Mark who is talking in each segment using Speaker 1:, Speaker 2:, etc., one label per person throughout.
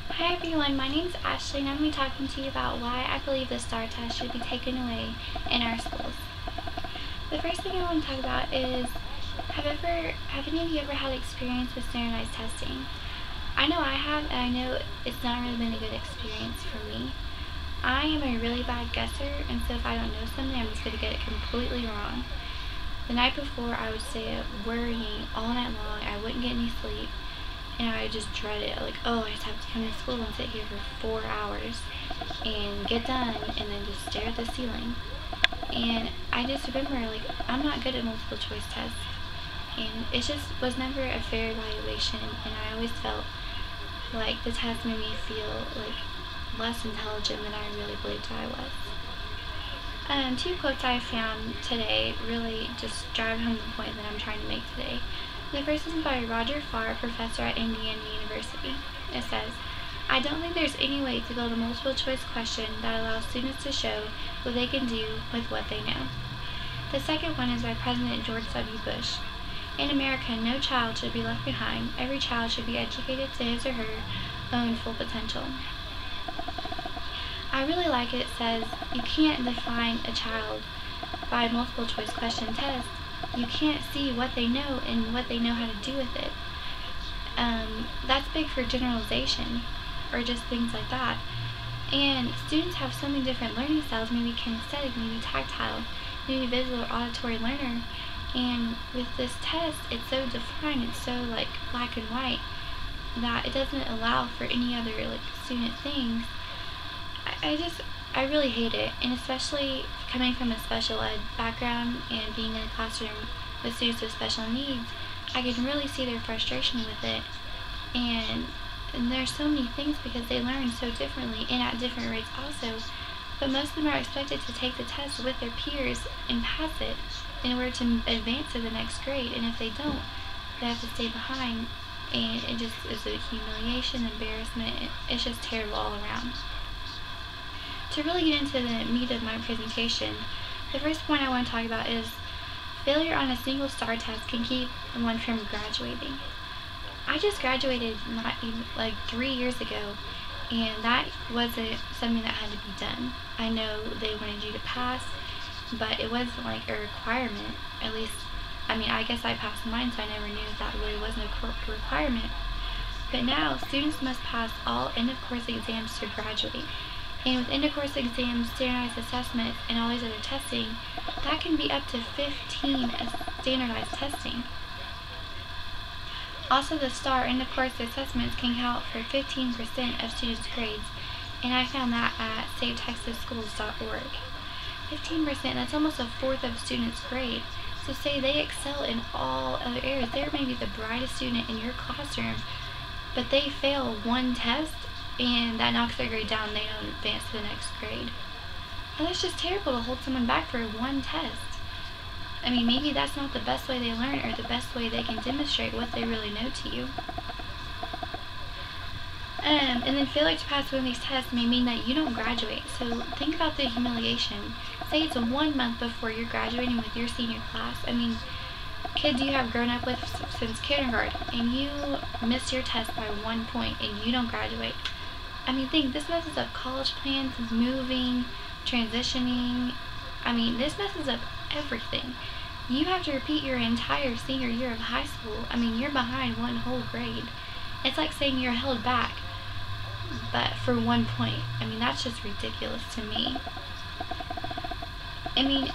Speaker 1: Hi everyone, my name is Ashley and I'm going to be talking to you about why I believe the STAAR test should be taken away in our schools. The first thing I want to talk about is, have any of you ever had experience with standardized testing? I know I have, and I know it's not really been a good experience for me. I am a really bad guesser, and so if I don't know something, I'm just going to get it completely wrong. The night before, I would stay up worrying all night long. I wouldn't get any sleep. And I just dread it, like, oh, I just have to come to school and sit here for 4 hours and get done and then just stare at the ceiling. And I just remember, like, I'm not good at multiple choice tests, and it just was never a fair evaluation, and I always felt like the test made me feel like less intelligent than I really believed I was. Two quotes I found today really just drive home the point that I'm trying to make today. The first is by Roger Farr, professor at Indiana University. It says, "I don't think there's any way to build a multiple choice question that allows students to show what they can do with what they know." The second one is by President George W. Bush. "In America, no child should be left behind. Every child should be educated to his or her own full potential." I really like it. It says, you can't define a child by a multiple choice question test. You can't see what they know and what they know how to do with it. That's big for generalization or just things like that. And students have so many different learning styles, maybe kinesthetic, maybe tactile, maybe visual or auditory learner. And with this test, it's so defined, it's so like black and white that it doesn't allow for any other like student things. I really hate it, and especially coming from a special ed background and being in a classroom with students with special needs, I can really see their frustration with it. And there's so many things because they learn so differently and at different rates also, but most of them are expected to take the test with their peers and pass it in order to advance to the next grade, and if they don't, they have to stay behind, and it just is a humiliation, embarrassment. It's just terrible all around. To really get into the meat of my presentation, the first point I want to talk about is failure on a single STAAR test can keep one from graduating. I just graduated not even like 3 years ago, and that wasn't something that had to be done. I know they wanted you to pass, but it wasn't like a requirement. At least, I mean, I guess I passed mine, so I never knew that really wasn't a requirement. But now, students must pass all end-of-course exams to graduate. And with end-of-course exams, standardized assessments, and all these other testing, that can be up to 15 standardized testing. Also, the STAAR end-of-course assessments can count for 15% of students' grades, and I found that at savetexasschools.org. 15%, that's almost a fourth of students' grade. So say they excel in all other areas. They're maybe the brightest student in your classroom, but they fail one test, and that knocks their grade down, they don't advance to the next grade. And that's just terrible to hold someone back for one test. I mean, maybe that's not the best way they learn or the best way they can demonstrate what they really know to you. And then failure to pass one of these tests may mean that you don't graduate. So think about the humiliation. Say it's 1 month before you're graduating with your senior class. I mean, kids you have grown up with since kindergarten, and you miss your test by 1 point and you don't graduate. I mean, think, this messes up college plans, moving, transitioning. I mean, this messes up everything. You have to repeat your entire senior year of high school. I mean, you're behind one whole grade. It's like saying you're held back, but for 1 point. I mean, that's just ridiculous to me. I mean,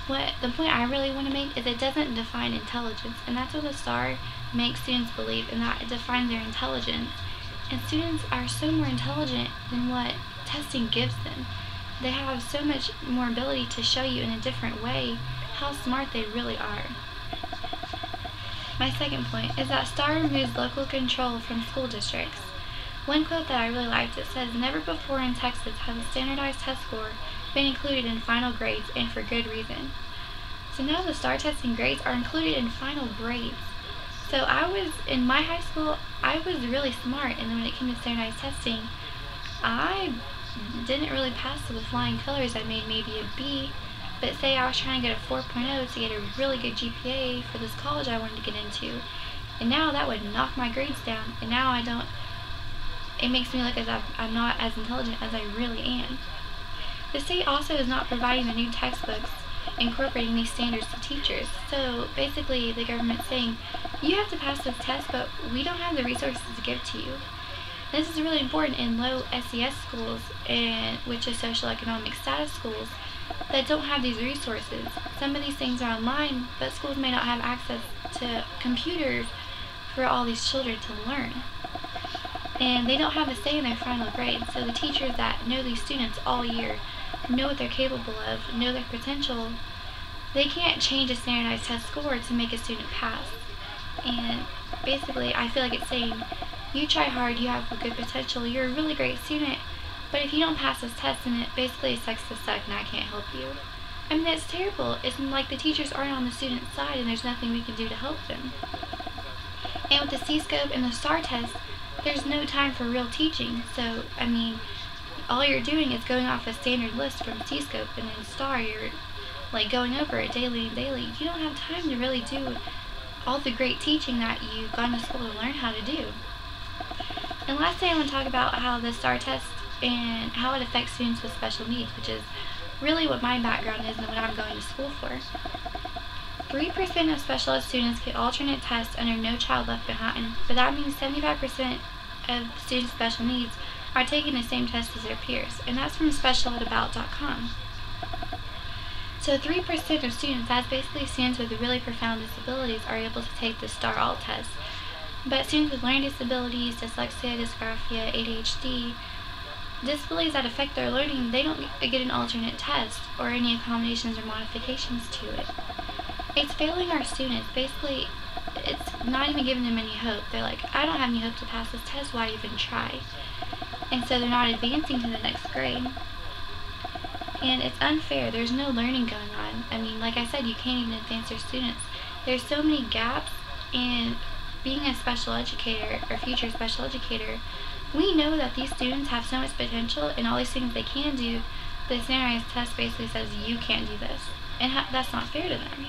Speaker 1: what the point I really want to make is it doesn't define intelligence, and that's what the STAAR makes students believe, and that it defines their intelligence. And students are so more intelligent than what testing gives them. They have so much more ability to show you in a different way how smart they really are. My second point is that STAAR removes local control from school districts. One quote that I really liked, it says, "Never before in Texas has a standardized test score been included in final grades, and for good reason." So now the STAAR testing grades are included in final grades. So in my high school, I was really smart, and then when it came to standardized testing, I didn't really pass with flying colors. I made maybe a B, but say I was trying to get a 4.0 to get a really good GPA for this college I wanted to get into, and now that would knock my grades down, and now I don't it makes me look as if I'm not as intelligent as I really am. The state also is not providing the new textbooks incorporating these standards to teachers. So basically the government's saying, you have to pass this test, but we don't have the resources to give to you. This is really important in low SES schools, which is social economic status schools, that don't have these resources. Some of these things are online, but schools may not have access to computers for all these children to learn. And they don't have a say in their final grade, so the teachers that know these students all year, know what they're capable of, know their potential, they can't change a standardized test score to make a student pass. And basically, I feel like it's saying, you try hard, you have a good potential, you're a really great student, but if you don't pass this test, then it basically sucks to suck and I can't help you. I mean, that's terrible. It's like the teachers aren't on the student's side and there's nothing we can do to help them. And with the C-scope and the STAAR test, there's no time for real teaching. So, I mean, all you're doing is going off a standard list from C-scope, and in STAAR you're like going over it daily and daily. You don't have time to really do all the great teaching that you've gone to school to learn how to do. And lastly, I want to talk about how the STAAR test and how it affects students with special needs, which is really what my background is and what I'm going to school for. 3% of special ed students get alternate tests under No Child Left Behind, but that means 75% of students with special needs are taking the same test as their peers, and that's from specialedabout.com. So 3% of students, that's basically students with really profound disabilities, are able to take the STAAR Alt test. But students with learning disabilities, dyslexia, dysgraphia, ADHD, disabilities that affect their learning, they don't get an alternate test or any accommodations or modifications to it. It's failing our students. Basically, it's not even giving them any hope. They're like, I don't have any hope to pass this test, why even try? And so they're not advancing to the next grade. And it's unfair. There's no learning going on. I mean, like I said, you can't even advance your students. There's so many gaps, and being a special educator or future special educator, we know that these students have so much potential and all these things they can do, but the standardized test basically says you can't do this. And that's not fair to them.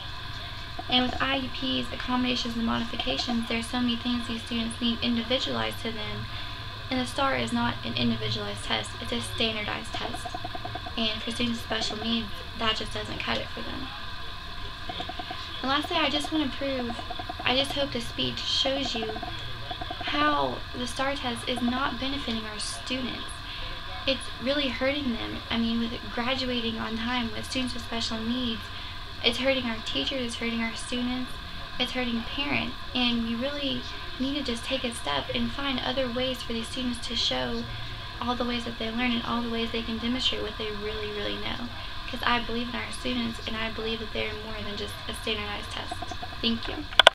Speaker 1: And with IEPs, accommodations, and modifications, there's so many things these students need individualized to them, and the STAAR is not an individualized test, it's a standardized test. And for students with special needs, that just doesn't cut it for them. And lastly, I just hope this speech shows you how the STAAR test is not benefiting our students. It's really hurting them. I mean, with graduating on time with students with special needs, it's hurting our teachers, it's hurting our students, it's hurting parents, and we really need to just take a step and find other ways for these students to show all the ways that they learn and all the ways they can demonstrate what they really, really know. Because I believe in our students, and I believe that they're more than just a standardized test. Thank you.